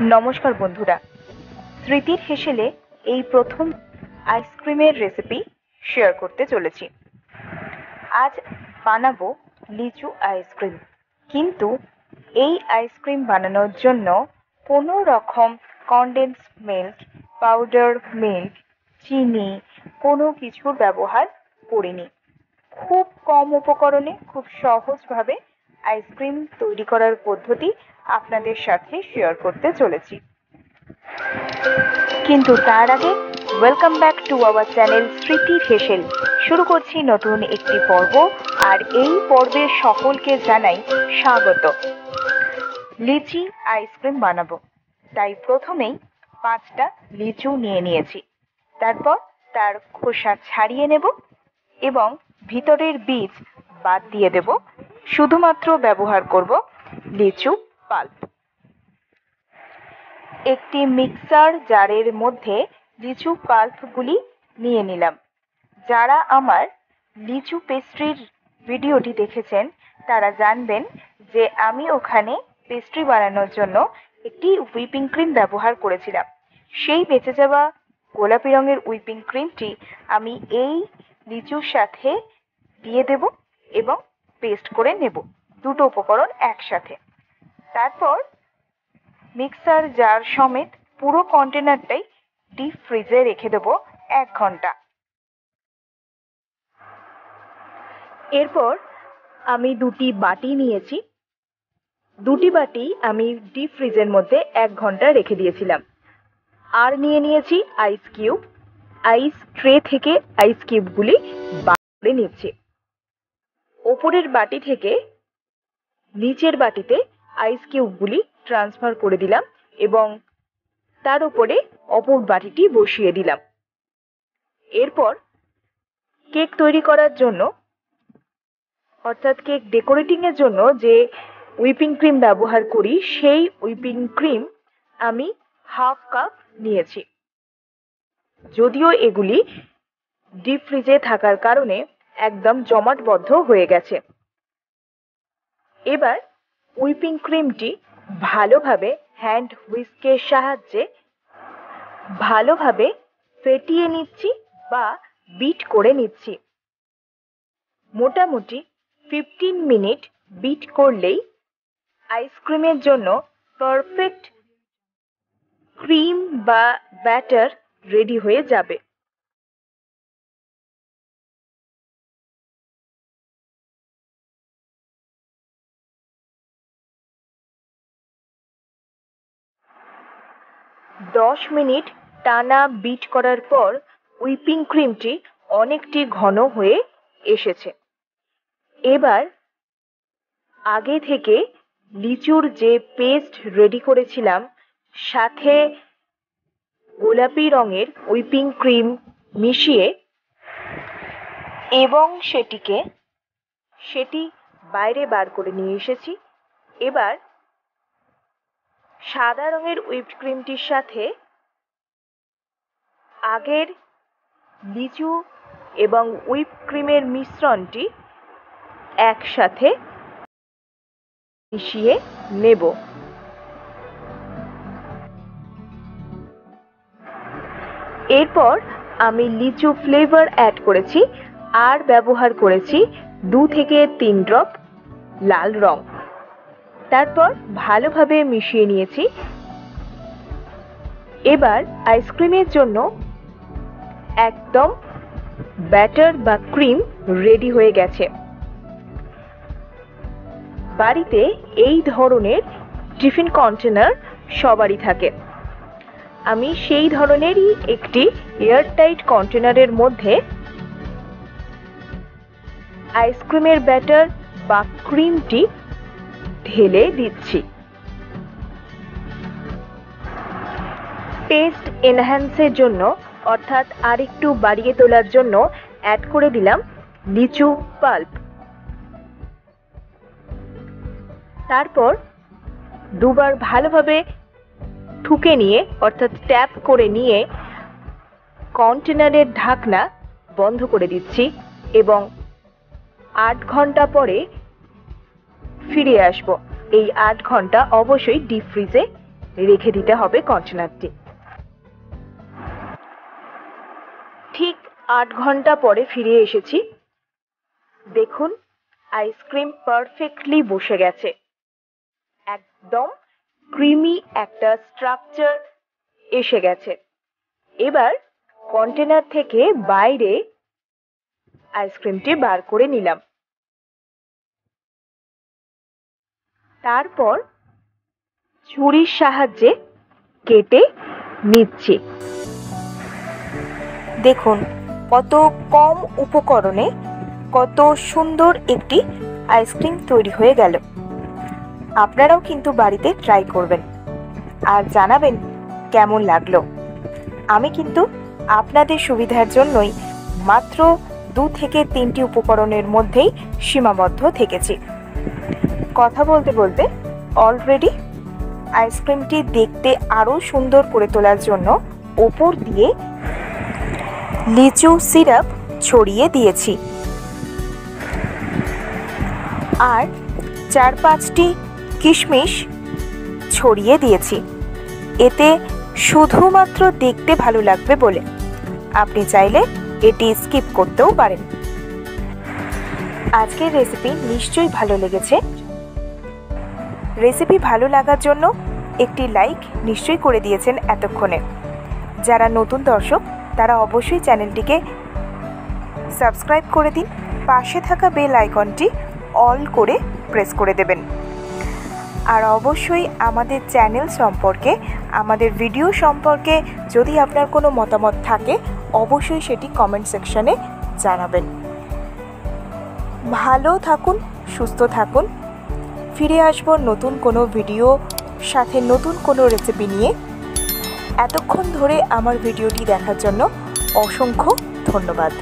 নমস্কার বন্ধুরা, স্মৃতির হেসেলে এই প্রথম আইসক্রিমের রেসিপি শেয়ার করতে চলেছি। আজ বানাবো লিচু আইসক্রিম, কিন্তু এই আইসক্রিম বানানোর জন্য কোনো রকম কনডেন্স মিল্ক, পাউডার মিল্ক, চিনি কোনো কিছুর ব্যবহার করিনি। খুব কম উপকরণে খুব সহজভাবে আইসক্রিম তৈরি করার পদ্ধতি আপনাদের সাথে শেয়ার করতে চলেছি। কিন্তু তার আগে welcome back to our channel স্মৃতির হেসেল। শুরু করছি নতুন একটি পর্ব, আর এই পর্বে সকলকে জানাই স্বাগত। লিচি আইসক্রিম বানাবো, তাই প্রথমেই 5টা লিচু নিয়ে নিয়েছি। তারপর তার খোসা ছাড়িয়ে নেব এবং ভিতরের বীজ বাদ দিয়ে দেব। শুধুমাত্র ব্যবহার করব লিচু পাল্প। একটি মিক্সার জারের মধ্যে লিচু পাল্পগুলি নিয়ে নিলাম। যারা আমার লিচু পেস্ট্রির ভিডিওটি দেখেছেন তারা জানবেন যে আমি ওখানে পেস্ট্রি বানানোর জন্য একটি হুইপিং ক্রিম ব্যবহার করেছিলাম। সেই বেঁচে যাওয়া গোলাপি রঙের হুইপিং ক্রিমটি আমি এই লিচুর সাথে দিয়ে দেব এবং পেস্ট করে নেব, দুটো উপকরণ একসাথে। তারপর মিক্সার জার সমেত পুরো কন্টেনারটাই ডিপ ফ্রিজে রেখে দেবো 1 ঘন্টা। এরপর আমি দুটি বাটি নিয়েছি। দুটি বাটি আমি ডিপ ফ্রিজের মধ্যে 1 ঘন্টা রেখে দিয়েছিলাম। আর নিয়ে নিয়েছি আইস কিউব। আইস ট্রে থেকে আইস কিউবগুলি বার করে নিচ্ছি। ওপরের বাটি থেকে নিচের বাটিতে আইস কিউবগুলি ট্রান্সফার করে দিলাম এবং তার উপরে অপর বাটিটি বসিয়ে দিলাম। এরপর কেক তৈরি করার জন্য, অর্থাৎ কেক ডেকোরেটিং এর জন্য যে হুইপিং ক্রিম ব্যবহার করি, সেই হুইপিং ক্রিম আমি 1/2 কাপ নিয়েছি। যদিও এগুলি ডিপ ফ্রিজে থাকার কারণে একদম জমাটবদ্ধ হয়ে গেছে। এবার হুইপিং ক্রিমটি ভালোভাবে হ্যান্ড হুইস্কের সাহায্যে ভালোভাবে ফেটিয়ে নিচ্ছি বা বিট করে নিচ্ছি। মোটামুটি 15 মিনিট বিট করলেই আইসক্রিমের জন্য পারফেক্ট ক্রিম বা ব্যাটার রেডি হয়ে যাবে। দশ মিনিট টানা বিট করার পর হুইপিং ক্রিমটি অনেকটি ঘন হয়ে এসেছে। এবার আগে থেকে লিচুর যে পেস্ট রেডি করেছিলাম, সাথে গোলাপি রঙের হুইপিং ক্রিম মিশিয়ে এবং সেটি বাইরে বার করে নিয়ে এসেছি। এবার সাদা রঙের হুইপড ক্রিমটির সাথে আগের লিচু এবং হুইপ ক্রিমের মিশ্রণটি একসাথে মিশিয়ে নেব। এরপর আমি লিচু ফ্লেভার অ্যাড করেছি আর ব্যবহার করেছি 2 থেকে 3 ড্রপ লাল রং। তারপর ভালোভাবে মিশিয়ে নিয়েছি। এবার আইসক্রিমের জন্য একদম ব্যাটার বা ক্রিম রেডি হয়ে গেছে। বাড়িতে এই ধরনের টিফিন কন্টেনার সবারই থাকে। আমি সেই ধরনেরই একটি এয়ারটাইট কন্টেনারের মধ্যে আইসক্রিমের ব্যাটার বা ক্রিমটি ঢেলে দিচ্ছি। টেস্ট এনহ্যান্সের জন্য, অর্থাৎ আরেকটু বাড়িয়ে তোলার জন্য অ্যাড করে দিলাম লিচু পাল্প। তারপর দুবার ভালোভাবে ঠুকে নিয়ে, অর্থাৎ ট্যাপ করে নিয়ে কন্টেনারের ঢাকনা বন্ধ করে দিচ্ছি এবং 8 ঘন্টা পরে ফিরে আসব। এই 8 ঘন্টা অবশ্যই ডিপ ফ্রিজে রেখে দিতে হবে কন্টেনারটি। ঠিক 8 ঘন্টা পরে ফিরে এসেছি। দেখুন, আইসক্রিম পারফেক্টলি বসে গেছে। একদম ক্রিমি একটা স্ট্রাকচার এসে গেছে। এবার কন্টেনার থেকে বাইরে আইসক্রিমটি বার করে নিলাম। তারপর ছুরির সাহায্যে কেটে নিচ্ছি। দেখুন কত কম উপকরণে কত সুন্দর একটি আইসক্রিম তৈরি হয়ে গেল। আপনারাও কিন্তু বাড়িতে ট্রাই করবেন আর জানাবেন কেমন লাগলো। আমি কিন্তু আপনাদের সুবিধার জন্যই মাত্র 2 থেকে 3টি উপকরণের মধ্যেই সীমাবদ্ধ থেকেছি। কথা বলতে বলতে অলরেডি আইসক্রিমটি দেখতে আরও সুন্দর করে তোলার জন্য ওপর দিয়ে লিচু সিরাপ ছড়িয়ে দিয়েছি আর 4-5টি কিশমিশ ছড়িয়ে দিয়েছি। এতে শুধুমাত্র দেখতে ভালো লাগবে বলে। আপনি চাইলে এটি স্কিপ করতেও পারেন। আজকের রেসিপি নিশ্চয়ই ভালো লেগেছে। রেসিপি ভালো লাগার জন্য একটি লাইক নিশ্চয়ই করে দিয়েছেন এতক্ষণে। যারা নতুন দর্শক তারা অবশ্যই চ্যানেলটিকে সাবস্ক্রাইব করে দিন। পাশে থাকা বেল আইকনটি অল করে প্রেস করে দেবেন। আর অবশ্যই আমাদের চ্যানেল সম্পর্কে, আমাদের ভিডিও সম্পর্কে যদি আপনার কোনো মতামত থাকে অবশ্যই সেটি কমেন্ট সেকশনে জানাবেন। ভালো থাকুন, সুস্থ থাকুন। ফিরে আসবো নতুন কোনো ভিডিও সাথে, নতুন কোনো রেসিপি নিয়ে। এতক্ষণ ধরে আমার ভিডিওটি দেখার জন্য অসংখ্য ধন্যবাদ।